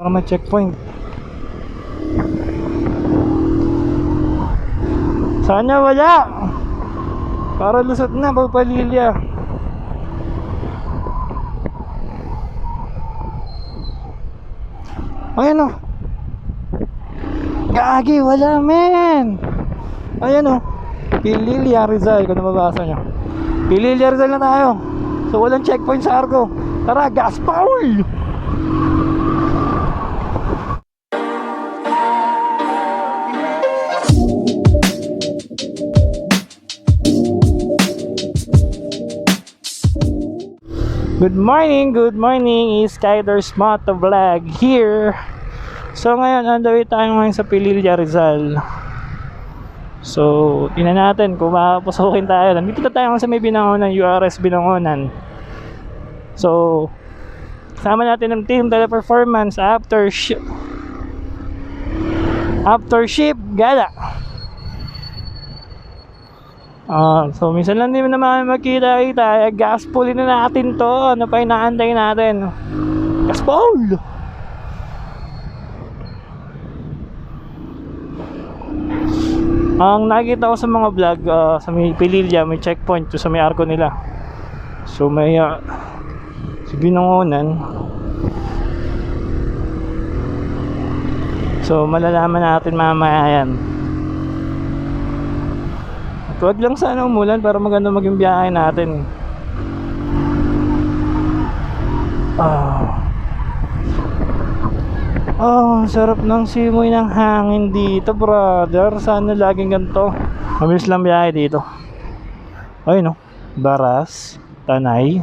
Para may checkpoint. Sana wala. Para lusot na pagpalilya. Ayan o. Gagi, wala men. Ayan o. Pililya Rizal, kung nababasa nyo. Pililya Rizal na tayo. So walang checkpoint sa Argo. Tara, gas Paul! Good morning, is Skyder's Moto Vlog here. So ngayon, on the way tayo ngayon sa Pililya Rizal. So, tingnan natin kung mapasukin tayo. Nandito na tayo sa may Binangonan, URS Binangonan. So, kasama natin ng team Teleperformance after ship gala. So minsan lang din naman magkita-kita. Gas pulin na natin to. Ano pa inaantay natin? Gas pull! Ang nakikita ko sa mga vlog, sa may Pililya, may checkpoint to sa may arko nila. So may sa Binangonan. So malalaman natin mamaya yan. Huwag lang sana umulan para maganda maging biyahe natin. Sarap ng simoy ng hangin dito, brother. Sana laging ganito. Mabilis lang biyahe dito. Ayun, no? Baras, Tanay.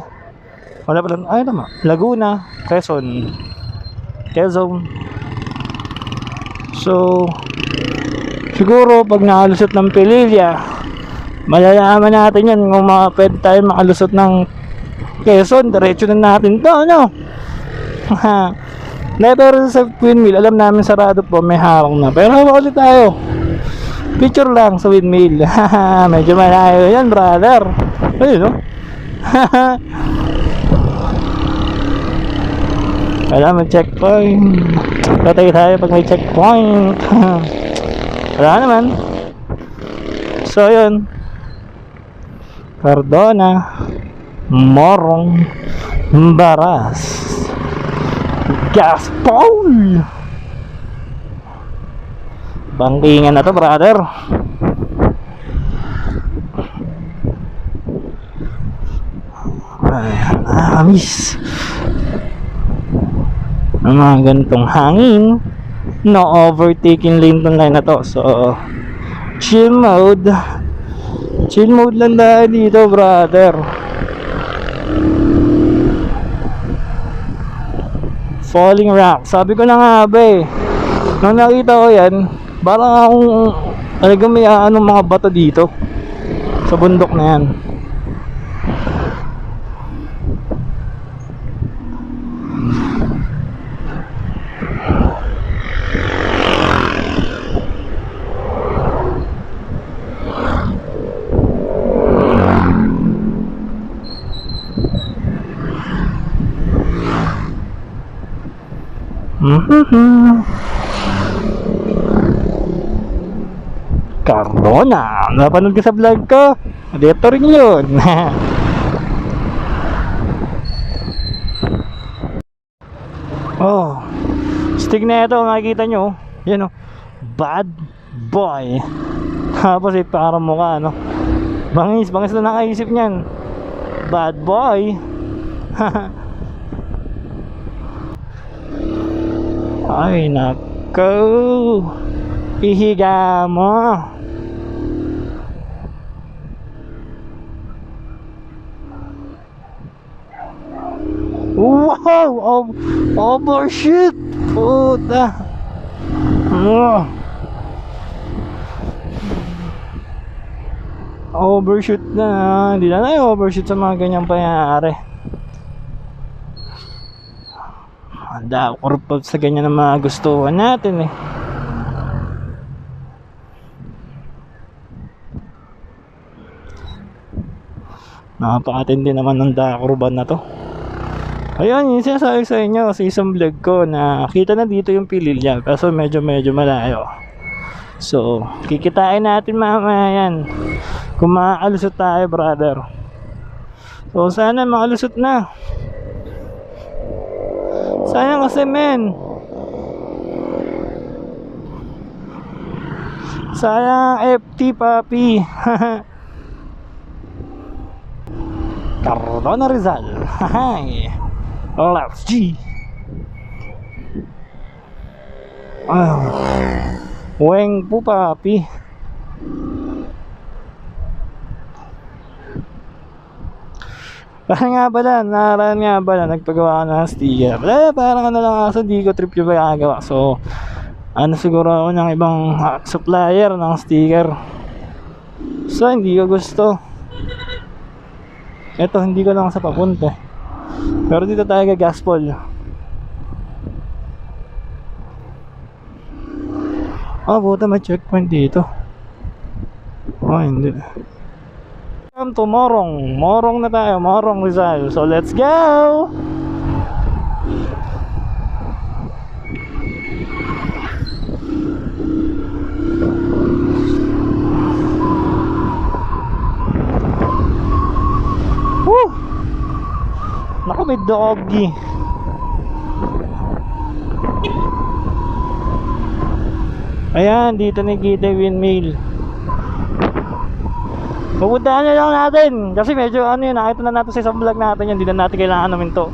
Wala pa lang, ayun naman. Laguna, Quezon. So, siguro pag nakalusot ng Pililya, malalaman natin yan kung pwede tayo makalusot ng Quezon. Diretso na natin to, ano? Pero sa windmill, alam namin sarado po, may harang na. Pero hawak ulit tayo. Picture lang sa windmill. Medyo malayo yan, brother. Ayun, no? Wala, may checkpoint. Patay tayo pag may checkpoint. Wala naman. So, yun. Cardona, Morong, Baras, Gas Paul. Bangkingan na to, brother. Amis ang mga ganitong hangin. No overtaking lane tong line na to. So chill mode lang tayo dito, brother. Falling rock. Sabi ko na nga ba eh, nung nakita ko yan, parang akong talagang may anong mga bato dito sa bundok na yan. Cardona, napanood ka sa vlog ko? Dito rin yun. Oh, stick na ito, nakikita nyo. Yan o, bad boy. Tapos parang mukha, no? Bangis na nakaisip nyan. Bad boy. Ay nako, ihiga mo. Wow, overshoot. Puta. Overshoot na. Hindi na tayo overshoot sa mga ganyang pangyayari. Handa ako sa ganyan na mga gustuhan natin eh. Napakatindi naman ng dakurban na to. Ayun, yung sinasabi sa inyo sa isang vlog ko na kita na dito yung Pililya kaso medyo malayo. So, kikitain natin mamaya yan kung makakalusot tayo, brother. So, sana makalusot na. Sayang kasi, men. Sayang FT, papi. Cardona Rizal. Hahay. Let's G. Weng po, papi. Parang nga pala, nagpagawa ka ng sticker. Parang ano lang ako, di ko trip yung magagawa. So, ano siguro ako ng ibang supplier ng sticker. So, hindi ko gusto. Ito, hindi ko lang sa papunta. Pero dito tayo gagaspol. Puta, may checkpoint dito. Hindi. Welcome to Morong. Morong na tayo, Morong Rizal. So let's go! Woo! Naku, may doggy. Ayan, dito nakikita yung windmill. Pupuntahan na lang natin kasi medyo ano yun, nakita na natin sa isang vlog natin yun. Hindi na natin kailangan namin to.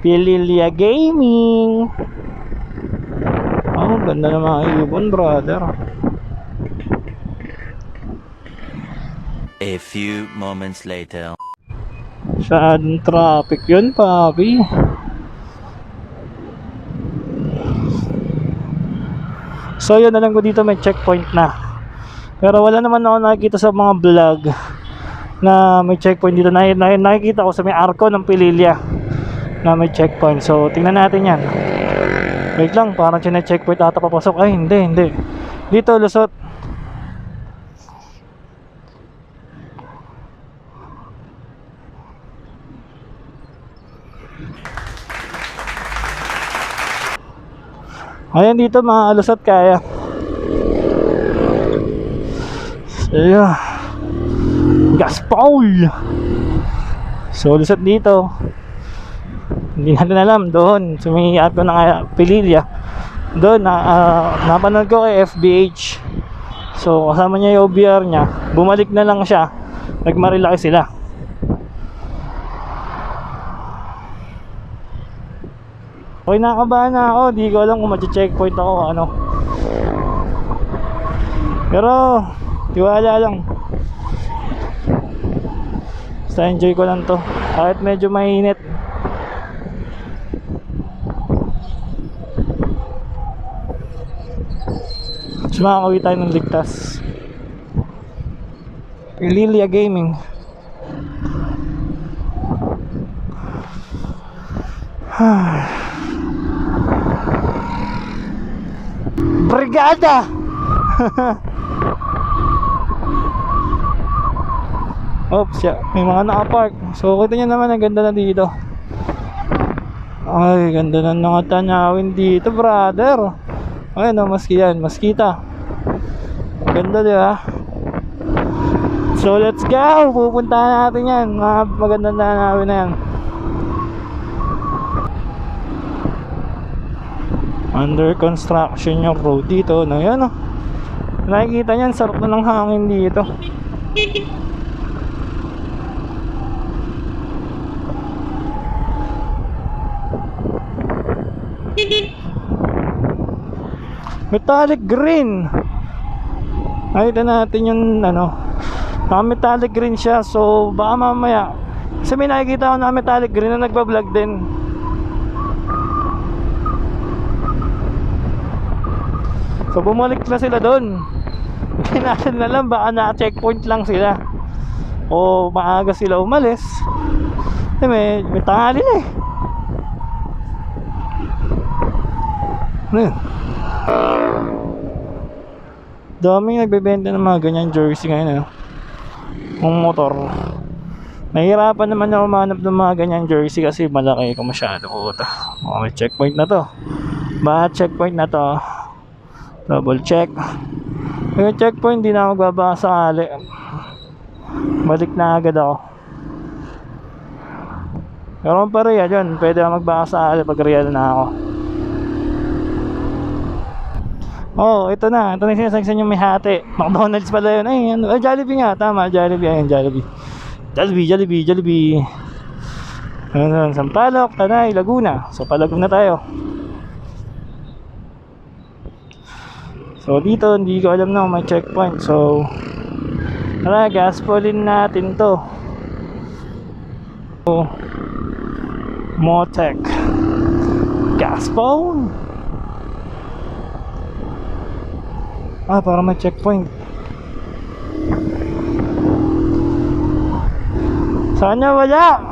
Pililya Gaming. Ganda na mga ibon, brother. A few moments later. Saan traffic yun, papi? So yun, alam ko dito may checkpoint na. Pero wala naman ako nakikita sa mga vlog na may checkpoint dito. Nakikita ko sa may arko ng Pililya na may checkpoint. So tingnan natin yan. Wait lang, parang checkpoint ata papasok. Ay hindi. Dito lusot. Ayan, dito mga alusot kaya. So yeah. Gaspol. So lusot dito. Hindi natin alam doon. Sumiyak ko na Pililya. Doon napanood ko kay FBH. So kasama niya yung OBR niya. Bumalik na lang siya. Nagmarilaki sila. Okay, nakabahan na ako. Di ko alam kung mag-checkpoint ako ano. Pero tiwala lang. Basta enjoy ko lang to. Kahit medyo mainit. At makakawin tayo ng ligtas. Pililya Gaming. Brigada! Oops, may mga nakapark. So kita nyo naman, ang ganda na dito. Ay, ganda na mga tanawin dito, brother. Ayun o, maski yan, maskita. Ganda, di ba? So let's go! Pupuntahan natin yan. Mga magandang tanawin na yan. Under construction yung road dito na yan, oh. Nakikita nyan, sarap na ng hangin dito. Metallic green. Nakita natin yung ano, naka-metallic green siya. So baka mamaya, kasi may nakikita ko na metallic green na nagbablog din. So bumalik na sila doon. Hindi natin alam, baka na-checkpoint lang sila o maaga sila umalis. May tanghali na eh. Ano yun? Daming nagbebenta ng mga ganyan jersey ngayon, ng motor. Mahirapan naman ako manap ng mga ganyang jersey kasi malaki ko masyado. Oh, may checkpoint na to. Ba, checkpoint na to. Double check. Yung checkpoint, di na ako magbabaka sakali. Balik na agad ako. Pero kung pa real yun, pwede ako magbaka sakali pag real na ako. Oh, ito na yung sinasagsan yung may hati. McDonald's pala yun. Ay, ano? Ay, Jollibee nga, tama, Jollibee. Ayun, Jollibee. Jollibee. Ano, Sampaloc, Tanay, Laguna. So, Palaguna tayo. So, dito, hindi ko alam na kung may checkpoint. So, tara, gaspolin natin to. So, Motec. Gaspol. Para may checkpoint. Sana wala.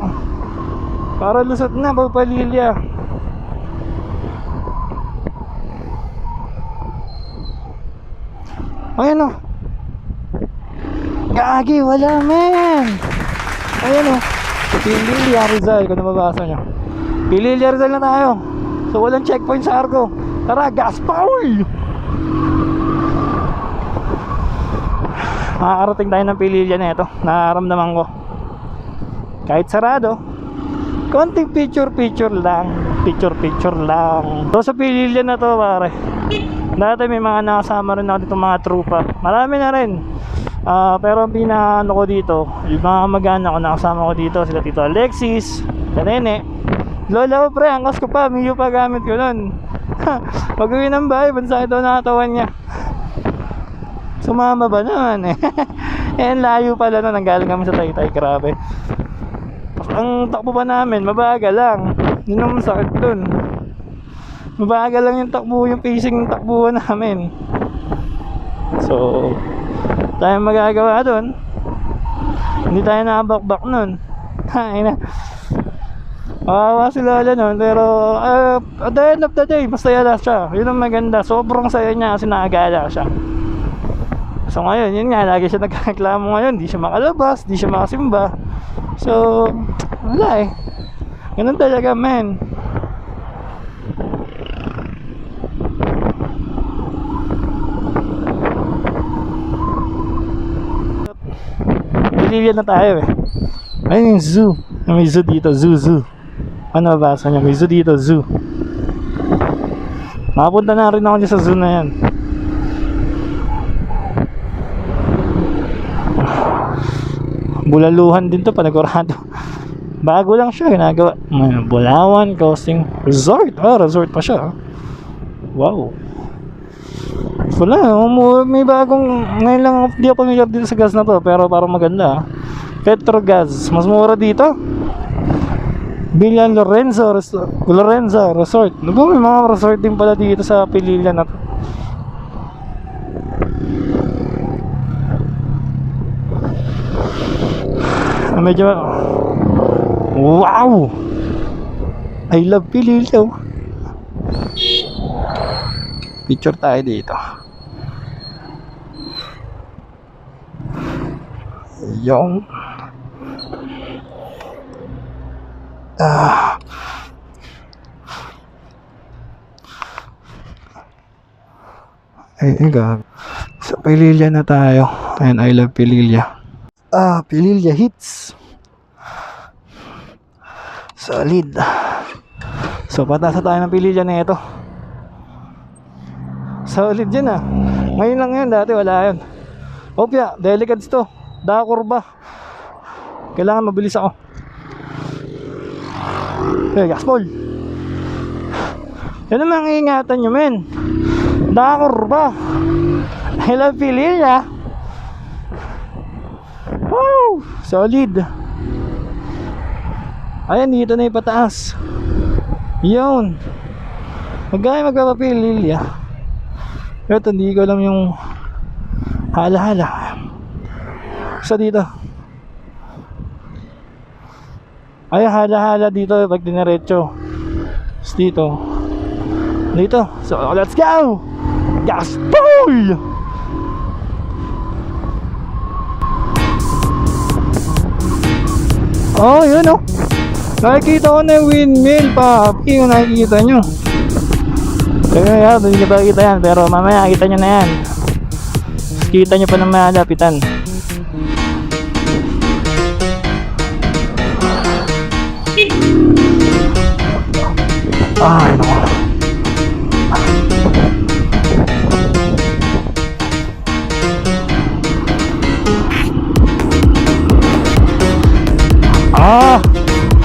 Para lusot na pagpalilya. Ayan o. Gagi, wala men. Ayan o. Pililya Rizal, kung nababasa nyo. Pililya Rizal na tayo. So walang checkpoint sa Argo. Tara, gaspol. Makakarating tayo ng Pililya na ito. Nararamdaman ko. Kahit sarado, konting picture lang. So sa Pililya na to pare, dati may mga nakasama rin ako dito, mga trupa. Marami na rin. Pero ang pinaka ko dito, yung mga mag-anak ko nakasama ko dito, sila Tito Alexis, Kanene, lola ko pre, angkas ko pa, Mio pa gamit ko nun. Pag uwi ng bahay, bansa ito nakatawan niya. Sumama ba naman eh. Layo pala nun, nanggaling kami sa Taytay, grabe. Ang takbo pa namin, mabagal lang. Yun ang masakit dun. Mabagal lang yung takbo, yung pacing ng takbuhan namin. So, tayo magagawa dun. Hindi tayo nakabakbak nun. Hain na. Kawawa si Lola nun, pero at the end of the day, masaya siya. Yun ang maganda, sobrang saya niya kasi nakagala siya. So ngayon, yun nga, lagi siya nagkareklamo ngayon, di siya makalabas, di siya makasimba. So, wala eh. Ganun talaga, men. Pililya na tayo eh. Ayun yung zoo. May zoo dito, zoo. Ano basa niya? May zoo dito, zoo. Makapunta na rin ako dyan sa zoo na yan. Bulaluhan din to, panagurado. Bago lang siya ginagawa. Bulawan Coasting Resort. Resort pa siya. Wow. Wala, may bagong, ngayon lang di ako familiar dito sa gas na to, pero parang maganda. Petrogas, mas mura dito. Villa Lorenzo Resort. May mga resort din pala dito sa Pililya na to. Medyo wow, I love Pililya. Picture tayo dito. Yung sa Pililya na tayo. And I love Pililya. Pililya hits. Solid. So patasa tayo ng Pililya na ito. Solid yan ah. Ngayon lang yun, dati wala yun. Opya, delicates to. Kurba. Kailangan mabilis ako. Gaspol. Yan naman ang ingatan nyo men. Kurba. I love Pililya. Wow, solid. Ayan, dito na yung pataas. Yun. Magpapililya. Pero hindi ko alam yung hala-hala. Sa dito. Ay, hala-hala dito pag diniretso. Dito. So, let's go! Gaspol! Oh, yun oh. Nakikita ko na yung windmill, papi. Kung nakikita nyo. Kaya yan, hindi nyo pa kita yan. Pero mamaya, kita nyo na yan. Kita nyo pa ng malapitan. Ay, naku.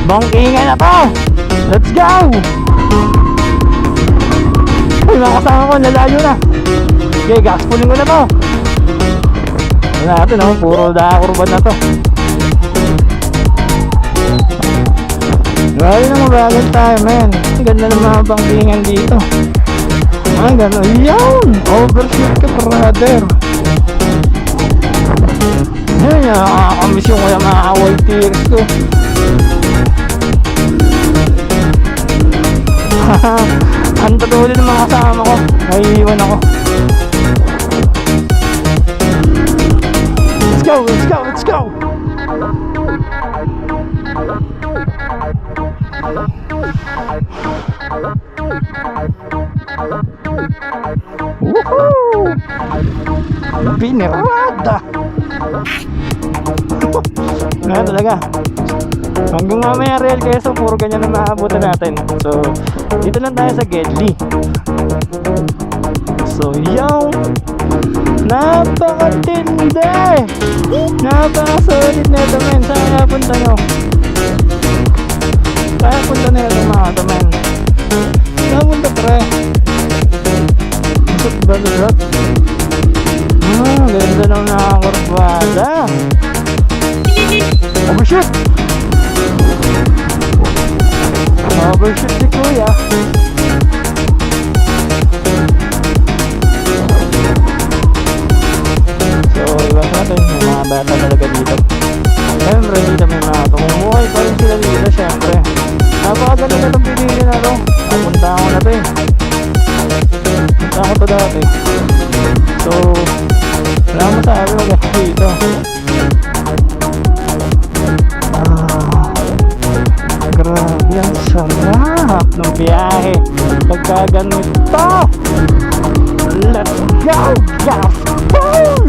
Bangkingan na to. Let's go. Uy, mga kasama ko, lalayo na. Okay, gas pulling ko na to. Wala natin, oh, puro dakurban na to. Grabe na mabagal tayo, man. Ang ganda ng mga bangkingan dito. Ang ganda. Yan! Overshoot ka, brother. Yan, nakakamiss yung kaya mga white tears ko. Ang tatuli ng mga kasama ko. Naiiwan ako. Let's go, let's go, let's go. Woohoo! Binirada! Nga talaga. Hanggang mamaya real kayo, so puro ganyan na maabutan natin. So, dito lang tayo sa Gedli. So, yung napakatindi! Napakasolid na ito, men. Saan napunta nyo? Saan punta na ito, mga ito, men? Saan punta, pre? Masot ba ito? Ganda ng nakakurbada. Oh, shit! Overshoot si kuya. So, iba natin yung mga bata talaga dito. Siyempre, dito may mga tumumuhay pa rin sila dito, siyempre. Napakaganda na itong pinili na to. Napunta ako na to eh. Punta ako to dati. So, wala masabi mag dito. Grabe, ang sarap ng biyahe pagka ganito. Let's go, gas full!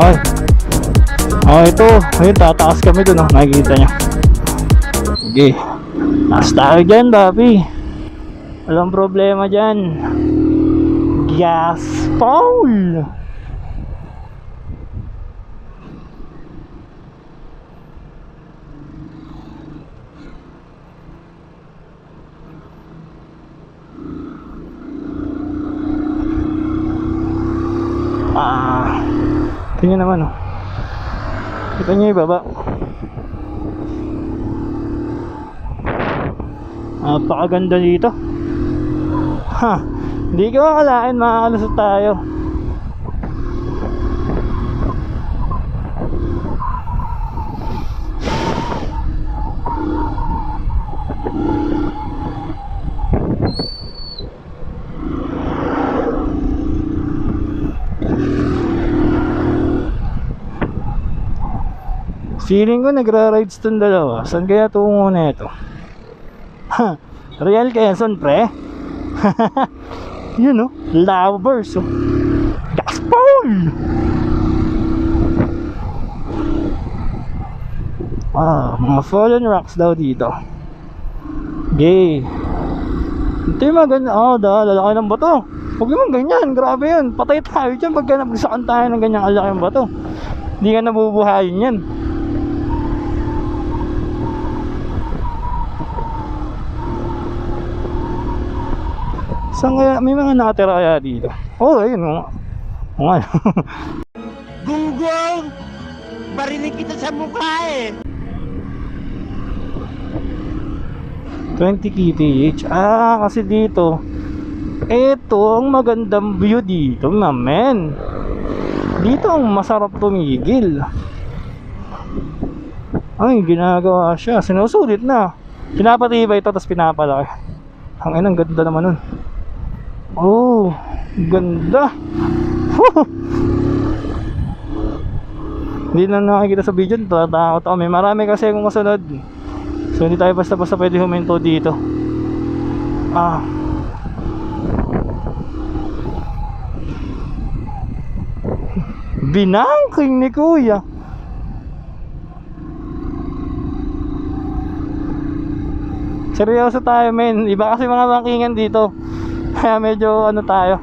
Ay, oh, ito, ayun, tataas kami dun, oh. Nakikita nyo. Okay, taas tayo dyan, papi. Walang problema dyan. Gas full! Tingnan naman, oh. Kita nyo yung baba. Napakaganda dito. Ha, hindi ko akalain makakalusot tayo. Feeling ko nagra-rides tong dalawa. Saan kaya tungo na ito? Ha, Real Quezon, pre. Yun, oh, lovers, oh. Gaspol! Mga fallen rocks daw dito. Gay. Ito yung maganda. Lalaki ng bato. Huwag naman ganyan, grabe yun. Patay tayo dyan pagka nagsakan tayo ng ganyang alaki ng bato. Hindi ka nabubuhayin yan. Saan kaya? May mga nakatira kaya dito? Oh, ayun nga. Oo nga. Gunggong! Barinig kita sa mukha eh! 20 kph. Kasi dito, ito ang magandang view dito, mamen. Dito ang masarap tumigil. Ay, ginagawa siya. Sinusulit na. Pinapatibay ito, tapos pinapalaki. Ang inang ganda naman nun. Oh, ganda. Hindi na nakikita sa video, tatakot ako. May marami kasi akong kasunod. So hindi tayo basta-basta pwede huminto dito. Binangking ni Kuya. Seryoso tayo, men. Iba kasi mga bangkingan dito. Kaya medyo ano tayo,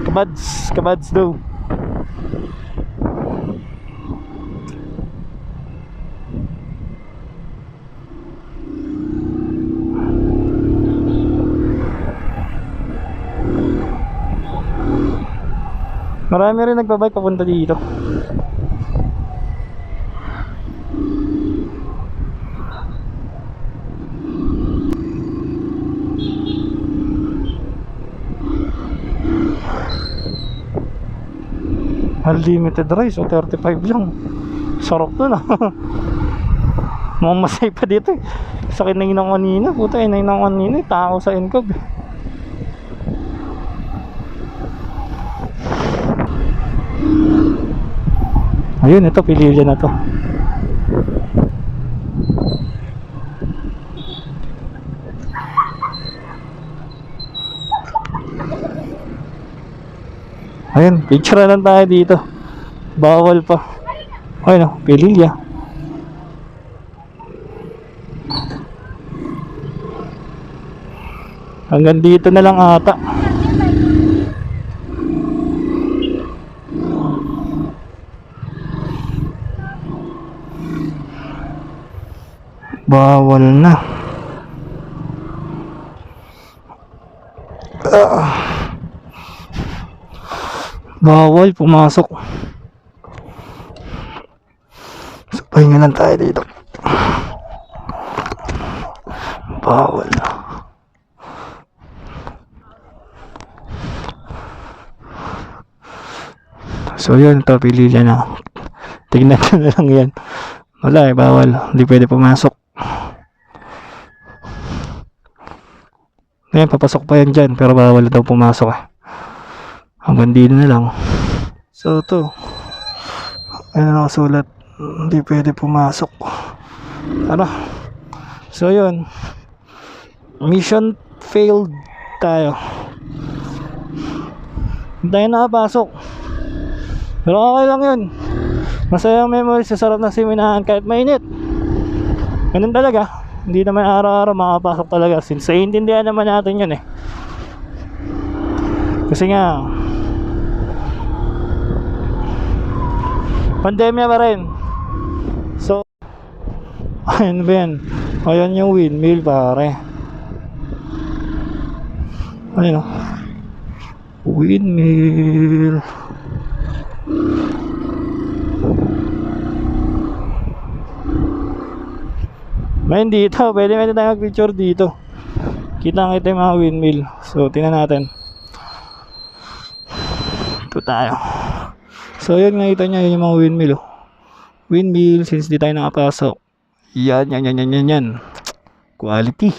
kabads daw. Marami rin nagbabike papunta dito. Unlimited rice, o 35 lang. Sarap nun ah. Mamasay pa dito eh. Sakit na yun ng kanina. Puta, yun na yun ng kanina eh. Tao sa Encog. Ayun, ito, Pililya na to. Ayun, picture lang tayo dito. Bawal pa. Ayun o, Pililya. Hanggang dito na lang ata. Bawal na. Bawal pumasok. So, pahinga lang tayo dito. Bawal na. So yun, ito Pililya na. Tignan nyo na lang yan. Wala eh, bawal. Hindi pwede pumasok. Ngayon, papasok pa yan dyan. Pero bawal daw pumasok eh. Hanggang dito na lang. So ito, ayun nakasulat, hindi pwede pumasok. Ano? So yun, mission failed tayo. Hindi tayo nakapasok. Pero okay lang yun. Masayang memories sa sarap ng siminahan kahit mainit. Ganun talaga. Hindi naman araw-araw makapasok talaga. Since naiintindihan naman natin yun eh. Kasi nga pandemya pa rin. So ayun ba yan? Ayan yung windmill pare. Ayun o, windmill. Main dito, pwede tayo mag-picture dito. Kita-kita yung mga windmill. So tingnan natin. Ito tayo. So yun, nakita nyo yun yung mga windmill oh. Windmill, since di tayo nakapasok. Yan. Quality.